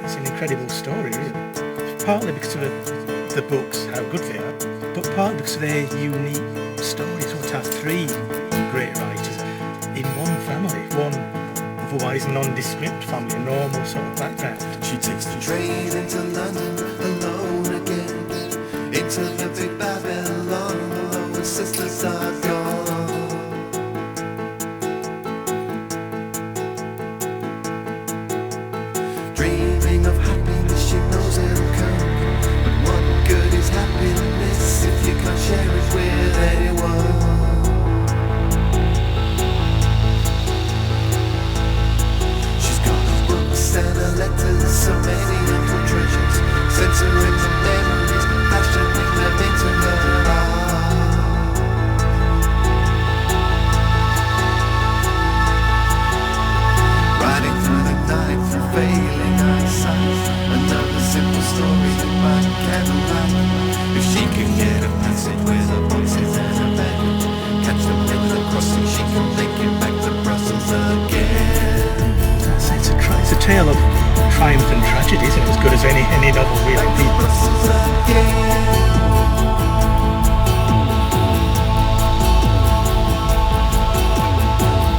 It's an incredible story, isn't it? Partly because of the books, how good they are, but partly because of their unique stories. To have three great writers in one family, one otherwise nondescript family, a normal sort of background. She takes the train into London alone again, into the big Babylon, although her sisters are gone. Dreaming of happiness, she knows it'll come, but what good is happiness if you can't share it with anyone? And her letters, so many little treasures, censoring the memories, fashioning them into her art. Riding through the night, through failing eyesight, another simple story by candlelight. If she can get a passage with her voices and a bed, catch them in the crossing, she can make it back to Brussels again. It's a tale of triumph and tragedy, isn't it? As good as any novel really.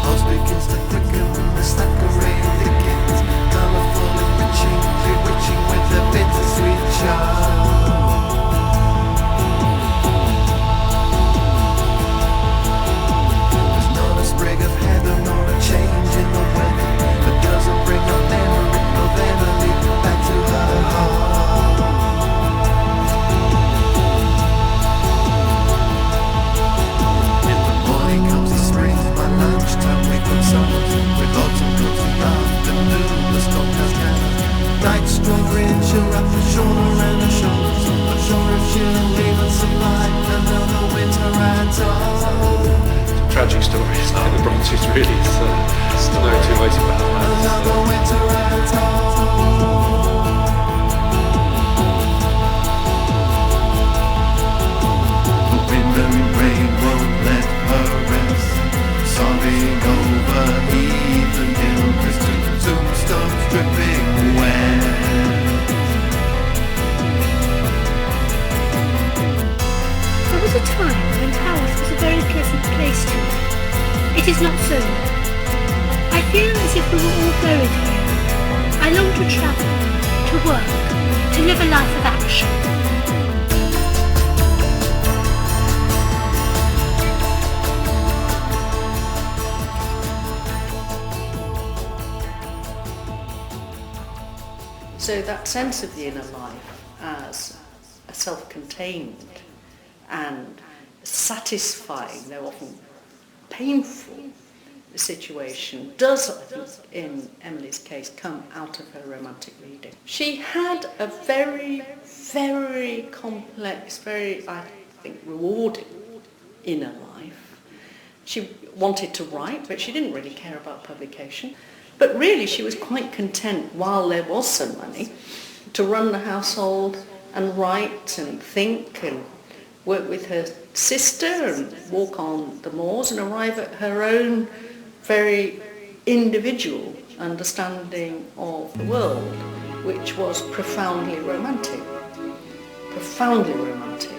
Pulse begins to quicken, the staggering thickens, colourful and witching, bewitching with a bittersweet charm. There's not a sprig of heather nor a change in the weather that doesn't bring a memory of Emily back to her heart. In the morning comes the spring, by lunchtime we got summer, with autumn comes the afternoon, the storm has gathered. Night's drawing, she'll wrap the shawl around her shoulders, not sure if she'll even survive another winter at all. Tragic story. It's like the Brontës, really. It's no two ways about that. Another winter at all. The wind and rain won't let her rest, sobbing over heathen hill, crystal tombstones dripping wet. There was a time when Haworth was a very pleasant place to live. It is not so now. I feel as if we were all buried here. I long to travel, to work, to live a life of action. So that sense of the inner life as a self-contained and satisfying, though often painful situation, does, I think, in Emily's case, come out of her romantic reading. She had a very, very complex, very, I think, rewarding inner life. She wanted to write, but she didn't really care about publication. But really, she was quite content, while there was some money, to run the household and write and think and work with her sister and walk on the moors and arrive at her own very individual understanding of the world, which was profoundly romantic. Profoundly romantic.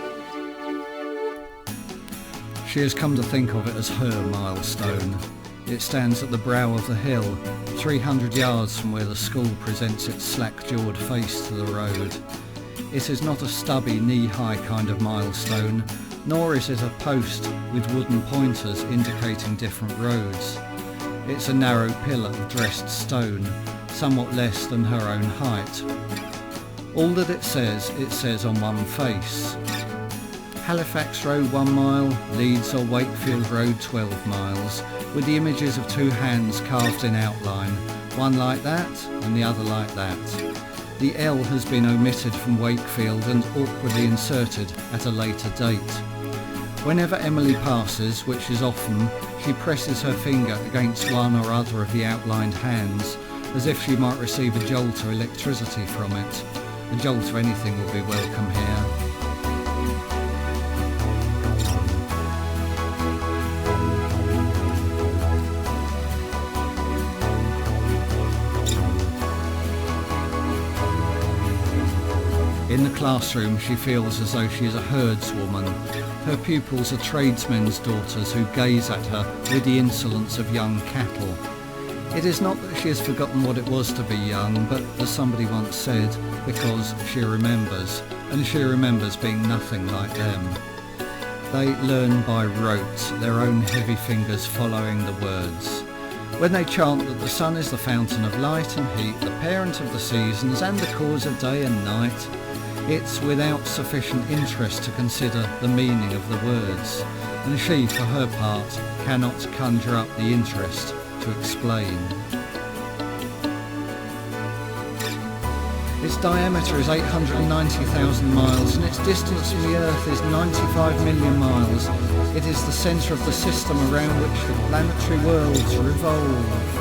She has come to think of it as her milestone. It stands at the brow of the hill, 300 yards from where the school presents its slack-jawed face to the road. It is not a stubby, knee-high kind of milestone, nor is it a post with wooden pointers indicating different roads. It's a narrow pillar of dressed stone, somewhat less than her own height. All that it says on one face. Halifax Road 1 mile, Leeds or Wakefield Road 12 miles, with the images of two hands carved in outline, one like that and the other like that. The L has been omitted from Wakefield and awkwardly inserted at a later date. Whenever Emily passes, which is often, she presses her finger against one or other of the outlined hands, as if she might receive a jolt of electricity from it. A jolt of anything will be welcome here. In the classroom, she feels as though she is a herdswoman. Her pupils are tradesmen's daughters who gaze at her with the insolence of young cattle. It is not that she has forgotten what it was to be young, but, as somebody once said, because she remembers, and she remembers being nothing like them. They learn by rote, their own heavy fingers following the words. When they chant that the sun is the fountain of light and heat, the parent of the seasons and the cause of day and night, it's without sufficient interest to consider the meaning of the words, and she, for her part, cannot conjure up the interest to explain. Its diameter is 890,000 miles and its distance from the Earth is 95 million miles. It is the centre of the system around which the planetary worlds revolve.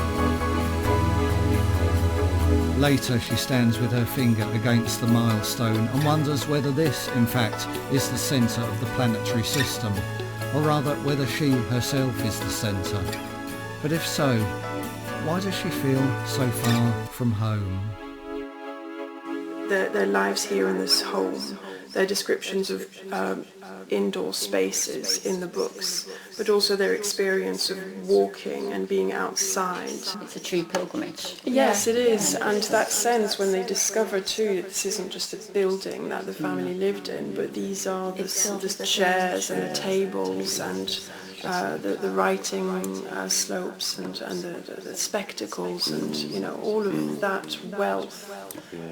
Later she stands with her finger against the milestone and wonders whether this, in fact, is the centre of the planetary system, or rather whether she herself is the centre. But if so, why does she feel so far from home? Their lives here in this home, their descriptions of indoor spaces in the books, but also their experience of walking and being outside. It's a true pilgrimage. Yes, it is, and that sense when they discover too that this isn't just a building that the family lived in, but these are the chairs and the tables and the writing slopes and the spectacles, and all of that wealth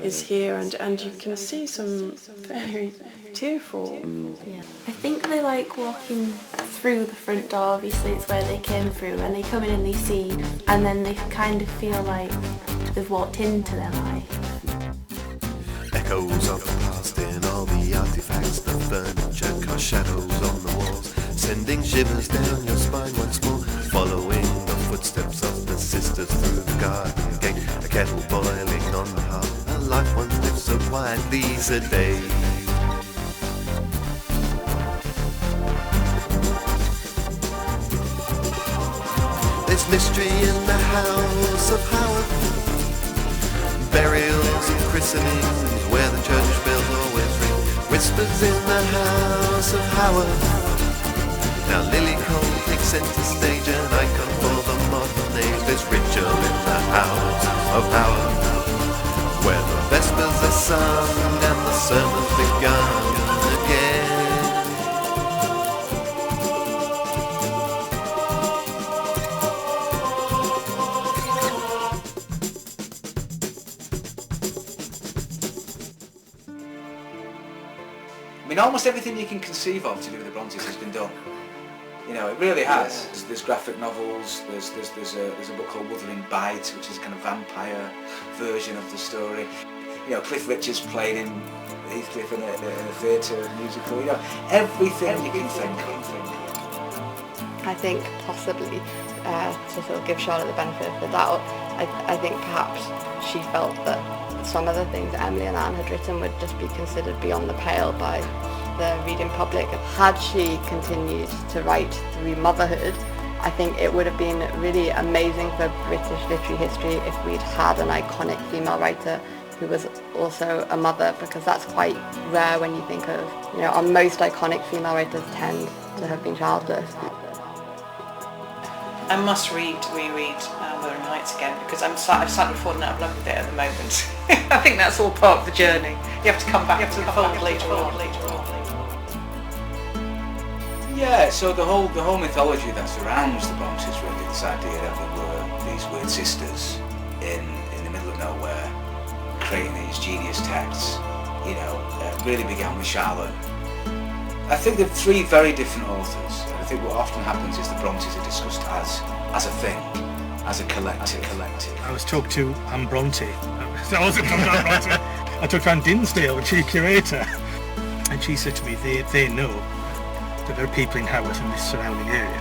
is here, and you can see some very tearful. Yeah. I think they like walking through the front door. Obviously it's where they came through, and they come in and they see, and then they kind of feel like they've walked into their life. Echoes of the past in all the artifacts, the furniture cast shadows on the walls, sending shivers down your spine once more, following the footsteps of the sisters through the garden gate, a kettle boiling on the hearth, a life once lived so quietly sedate. There's mystery in the house of Howard, burials and christenings where the church bells always ring, whispers in the house of Howard. Now Lily Cole takes centre stage, an icon for the modern age. There's ritual in the house of Howard, where the vespers are sung and the sermon's begun again. I mean, almost everything you can conceive of to do with the Brontës has been done. It really has. Yeah. There's graphic novels. There's a book called Wuthering Bite, which is a kind of vampire version of the story. Cliff Richard's played in Heathcliff in a theatre musical. Everything you can think of. I think possibly to sort of give Charlotte the benefit of the doubt, I think perhaps she felt that some of the things that Emily and Anne had written would just be considered beyond the pale by the reading public. Had she continued to write through motherhood, I think it would have been really amazing for British literary history if we'd had an iconic female writer who was also a mother, because that's quite rare when you think of, our most iconic female writers tend to have been childless. I must reread Wuthering Heights again, because I've slightly fallen out of love with it at the moment. I think that's all part of the journey. You have to come back to the fold later on. Yeah, so the whole mythology that surrounds the Brontë is really this idea that there were these weird sisters in the middle of nowhere creating these genius texts. Really began with Charlotte. I think they're three very different authors. I think what often happens is the Brontës are discussed as a thing, as a collective. I was talking to Anne Brontë. I wasn't talking to Anne Brontë. I talked to Anne Dinsdale, the chief curator, and she said to me, they know that there are people in Haworth and this surrounding area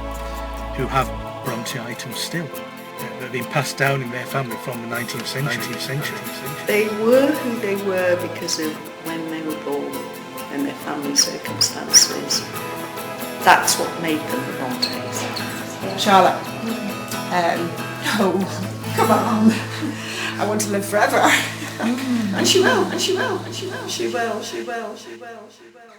who have Brontë items still. that have been passed down in their family from the 19th century. They were who they were because of when they were born and their family circumstances. That's what made them the Brontës. Charlotte, no, come on. I want to live forever. And she will, and she will, and she will. She will, she will, she will, she will, she will.